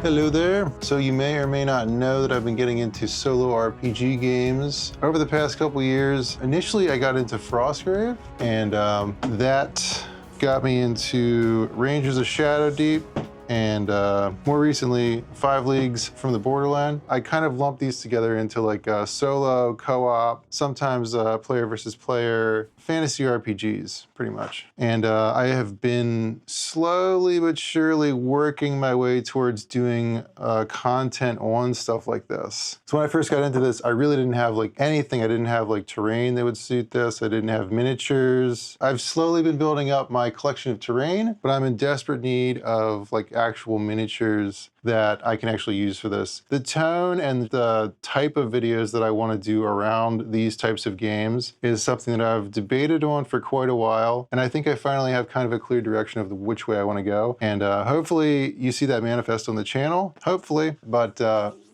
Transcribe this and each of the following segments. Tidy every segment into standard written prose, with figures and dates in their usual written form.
Hello there. So you may or may not know that I've been getting into solo RPG games over the past couple years. Initially, I got into Frostgrave, and that got me into Rangers of Shadowdeep, and more recently, 5 Leagues from the Borderland. I kind of lump these together into like solo, co-op, sometimes player versus player, fantasy RPGs, pretty much. And I have been slowly but surely working my way towards doing content on stuff like this. So when I first got into this, I really didn't have like anything. I didn't have like terrain that would suit this. I didn't have miniatures. I've slowly been building up my collection of terrain, but I'm in desperate need of like actual miniatures that I can actually use for this. The tone and the type of videos that I want to do around these types of games is something that I've debated on for quite a while, and I think I finally have kind of a clear direction of which way I want to go, and hopefully you see that manifest on the channel, hopefully, but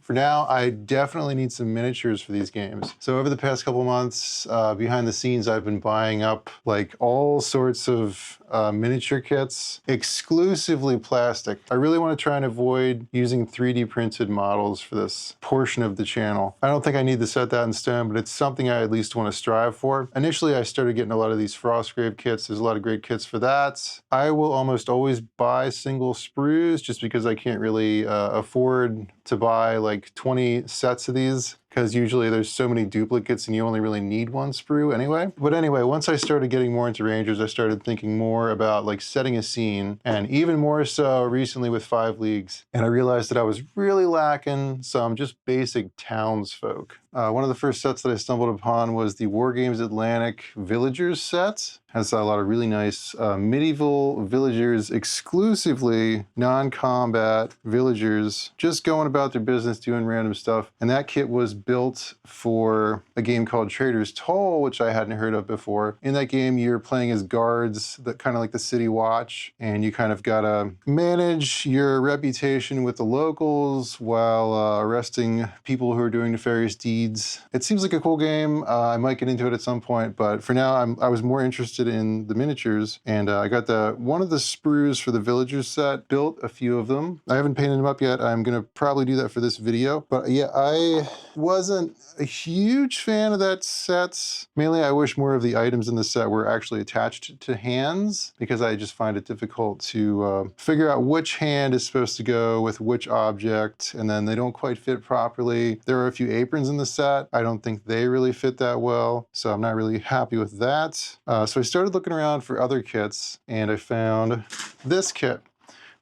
for now, I definitely need some miniatures for these games. So over the past couple months, behind the scenes, I've been buying up like all sorts of miniature kits, exclusively plastic. I really want to try and avoid using 3D printed models for this portion of the channel. I don't think I need to set that in stone, but it's something I at least want to strive for. Initially, I started getting a lot of these Frostgrave kits. There's a lot of great kits for that. I will almost always buy single sprues just because I can't really afford to buy like 20 sets of these, because usually there's so many duplicates and you only really need one sprue anyway. But anyway, once I started getting more into Rangers, I started thinking more about like setting a scene, and even more so recently with 5 Leagues. And I realized that I was really lacking some just basic townsfolk. One of the first sets that I stumbled upon was the Wargames Atlantic Villagers set. Has a lot of really nice medieval villagers, exclusively non-combat villagers, just going about their business, doing random stuff. And that kit was built for a game called Trader's Toll, which I hadn't heard of before. In that game, you're playing as guards, that kind of like the City Watch, and you kind of gotta manage your reputation with the locals while arresting people who are doing nefarious deeds. It seems like a cool game. I might get into it at some point, but for now, I was more interested in the miniatures, and I got one of the sprues for the villagers set, built a few of them. I haven't painted them up yet. I'm gonna probably do that for this video, but yeah, I wasn't a huge fan of that set. Mainly, I wish more of the items in the set were actually attached to hands, because I just find it difficult to figure out which hand is supposed to go with which object, and then they don't quite fit properly. There are a few aprons in the set. I don't think they really fit that well, so I'm not really happy with that. So I started looking around for other kits, and I found this kit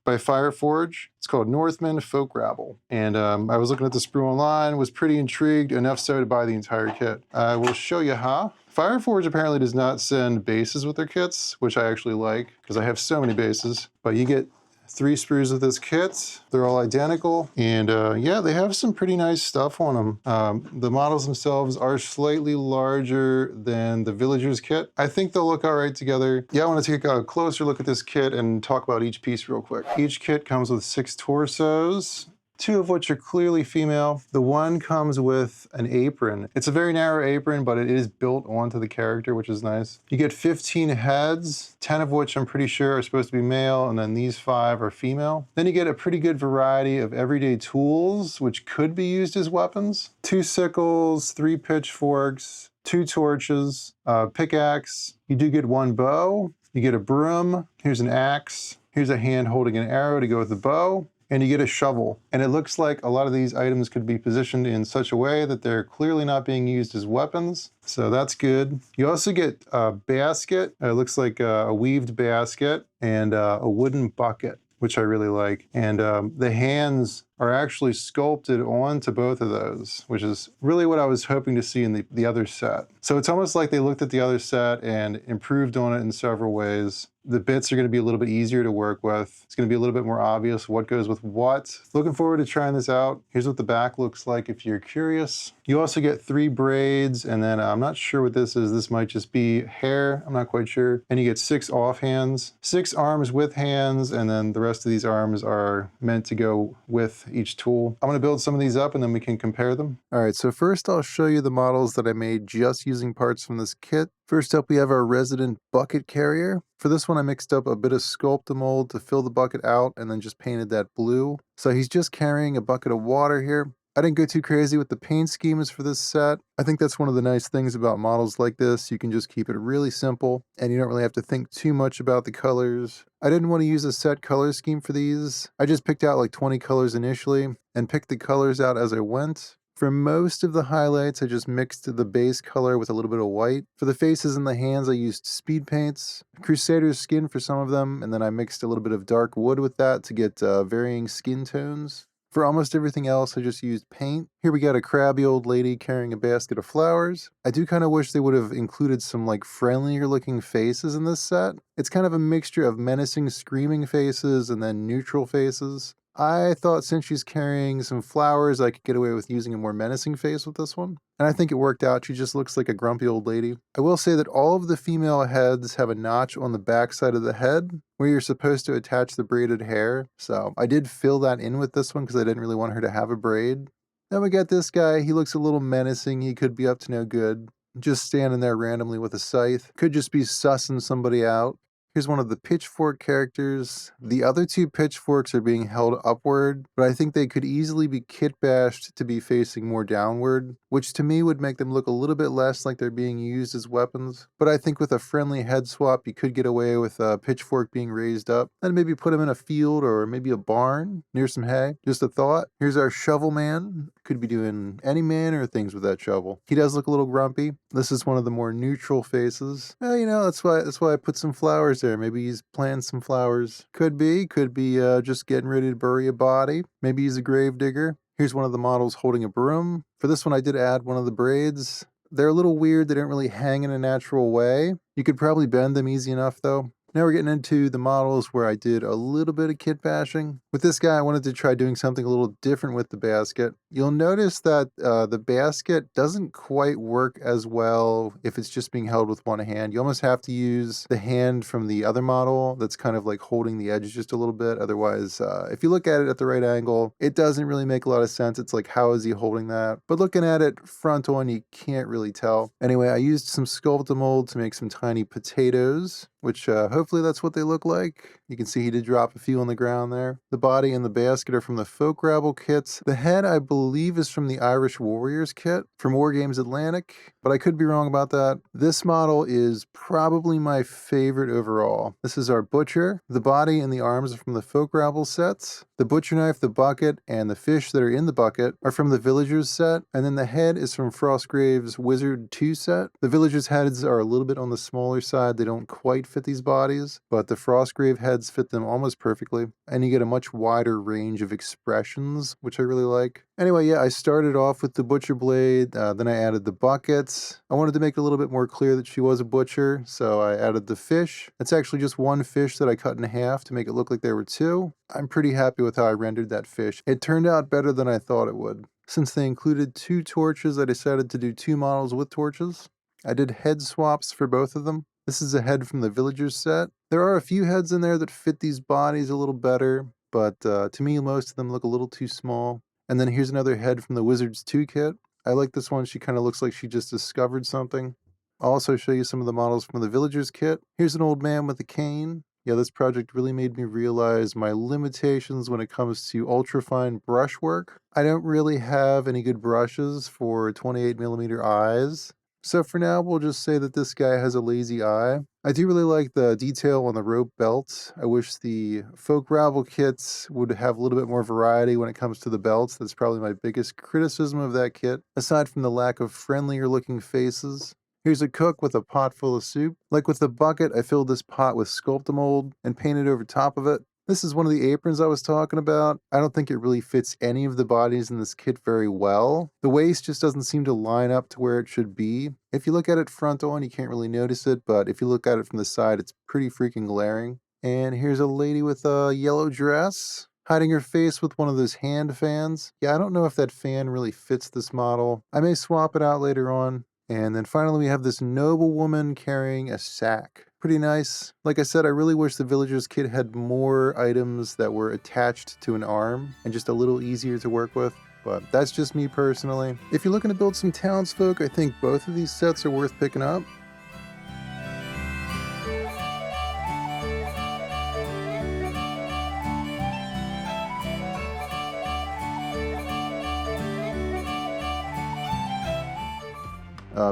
by Fireforge. It's called Northman Folk Rabble. And I was looking at the sprue online, was pretty intrigued, enough so to buy the entire kit. I will show you how. Fireforge apparently does not send bases with their kits, which I actually like, because I have so many bases. But you get 3 sprues of this kit. They're all identical, and yeah, they have some pretty nice stuff on them. The models themselves are slightly larger than the Villagers kit. I think they'll look all right together. Yeah, I want to take a closer look at this kit and talk about each piece real quick. Each kit comes with 6 torsos, 2 of which are clearly female. The one comes with an apron. It's a very narrow apron, but it is built onto the character, which is nice. You get 15 heads, 10 of which I'm pretty sure are supposed to be male, and then these 5 are female. Then you get a pretty good variety of everyday tools, which could be used as weapons. 2 sickles, 3 pitchforks, 2 torches, pickaxe. You do get 1 bow. You get a broom. Here's an axe. Here's a hand holding an arrow to go with the bow. And you get a shovel. And it looks like a lot of these items could be positioned in such a way that they're clearly not being used as weapons. So that's good. You also get a basket. It looks like a weaved basket, and a wooden bucket, which I really like. And the hands are actually sculpted onto both of those, which is really what I was hoping to see in the other set. So it's almost like they looked at the other set and improved on it in several ways. The bits are going to be a little bit easier to work with. It's going to be a little bit more obvious what goes with what. Looking forward to trying this out. Here's what the back looks like if you're curious. You also get 3 braids, and then I'm not sure what this is. This might just be hair. I'm not quite sure. And you get 6 offhands, 6 arms with hands, and then the rest of these arms are meant to go with each tool. I'm gonna build some of these up and then we can compare them. All right, so first I'll show you the models that I made just using parts from this kit. First up, we have our resident bucket carrier. For this one, I mixed up a bit of sculpt mold to fill the bucket out and then just painted that blue. So he's just carrying a bucket of water here. I didn't go too crazy with the paint schemes for this set. I think that's one of the nice things about models like this. You can just keep it really simple and you don't really have to think too much about the colors. I didn't want to use a set color scheme for these. I just picked out like 20 colors initially and picked the colors out as I went. For most of the highlights, I just mixed the base color with a little bit of white. For the faces and the hands, I used speed paints, Crusader's skin for some of them, and then I mixed a little bit of dark wood with that to get varying skin tones. For almost everything else, I just used paint. Here we got a crabby old lady carrying a basket of flowers. I do kind of wish they would have included some like friendlier looking faces in this set. It's kind of a mixture of menacing screaming faces and then neutral faces. I thought since she's carrying some flowers, I could get away with using a more menacing face with this one. And I think it worked out. She just looks like a grumpy old lady. I will say that all of the female heads have a notch on the back side of the head where you're supposed to attach the braided hair. So I did fill that in with this one because I didn't really want her to have a braid. Then we got this guy. He looks a little menacing. He could be up to no good. Just standing there randomly with a scythe. Could just be sussing somebody out. Here's one of the pitchfork characters. The other two pitchforks are being held upward, but I think they could easily be kit bashed to be facing more downward, which to me would make them look a little bit less like they're being used as weapons. But I think with a friendly head swap, you could get away with a pitchfork being raised up, and maybe put him in a field or maybe a barn near some hay. Just a thought. Here's our shovel man. Could be doing any manner of things with that shovel. He does look a little grumpy. This is one of the more neutral faces. You know, that's why I put some flowers there. Maybe he's planting some flowers. Could be just getting ready to bury a body. Maybe he's a grave digger. Here's one of the models holding a broom. For this one, I did add one of the braids. They're a little weird. They don't really hang in a natural way. You could probably bend them easy enough though. Now we're getting into the models where I did a little bit of kit bashing. With this guy, I wanted to try doing something a little different with the basket. You'll notice that the basket doesn't quite work as well if it's just being held with one hand. You almost have to use the hand from the other model that's kind of like holding the edge just a little bit. Otherwise, if you look at it at the right angle, it doesn't really make a lot of sense. It's like, how is he holding that? But looking at it front on, you can't really tell. Anyway, I used some sculpt mold to make some tiny potatoes, which hopefully that's what they look like. You can see he did drop a few on the ground there. The body and the basket are from the folk Rabble kits. The head, I believe, is from the Irish Warriors kit from Wargames Atlantic, but I could be wrong about that. This model is probably my favorite overall. This is our butcher. The body and the arms are from the folk Rabble sets. The butcher knife, the bucket, and the fish that are in the bucket are from the Villagers set, and then the head is from Frostgrave's Wizard 2 set. The Villagers heads are a little bit on the smaller side. They don't quite fit these bodies, but the Frostgrave heads fit them almost perfectly, and you get a much wider range of expressions, which I really like. Anyway, yeah, I started off with the butcher blade, then I added the buckets. I wanted to make it a little bit more clear that she was a butcher, so I added the fish. It's actually just one fish that I cut in half to make it look like there were two. I'm pretty happy with how I rendered that fish. It turned out better than I thought it would. Since they included 2 torches, I decided to do 2 models with torches. I did head swaps for both of them. This is a head from the Villagers set. There are a few heads in there that fit these bodies a little better, but to me, most of them look a little too small. And then here's another head from the Wizards 2 kit. I like this one. She kind of looks like she just discovered something. I'll also show you some of the models from the Villagers kit. Here's an old man with a cane. Yeah, this project really made me realize my limitations when it comes to ultrafine brushwork. I don't really have any good brushes for 28mm eyes. So for now, we'll just say that this guy has a lazy eye. I do really like the detail on the rope belts. I wish the folk Rabble kits would have a little bit more variety when it comes to the belts. That's probably my biggest criticism of that kit, aside from the lack of friendlier looking faces. Here's a cook with a pot full of soup. Like with the bucket, I filled this pot with sculpt mold and painted over top of it. This is one of the aprons I was talking about. I don't think it really fits any of the bodies in this kit very well. The waist just doesn't seem to line up to where it should be. If you look at it front on, you can't really notice it, but if you look at it from the side, it's pretty freaking glaring. And here's a lady with a yellow dress, hiding her face with one of those hand fans. Yeah, I don't know if that fan really fits this model. I may swap it out later on. And then finally we have this noble woman carrying a sack. Pretty nice. Like I said, I really wish the Villager's Kit had more items that were attached to an arm and just a little easier to work with, but that's just me personally. If you're looking to build some townsfolk, I think both of these sets are worth picking up.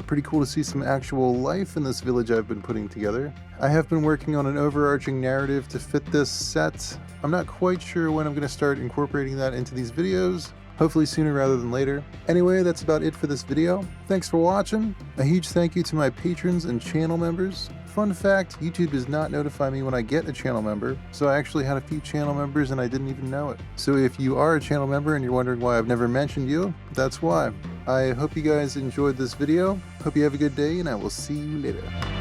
Pretty cool to see some actual life in this village I've been putting together. I have been working on an overarching narrative to fit this set. I'm not quite sure when I'm going to start incorporating that into these videos. Hopefully sooner rather than later. Anyway, that's about it for this video. Thanks for watching. A huge thank you to my patrons and channel members. Fun fact, YouTube does not notify me when I get a channel member, so I actually had a few channel members and I didn't even know it. So if you are a channel member and you're wondering why I've never mentioned you, that's why. I hope you guys enjoyed this video. Hope you have a good day, and I will see you later.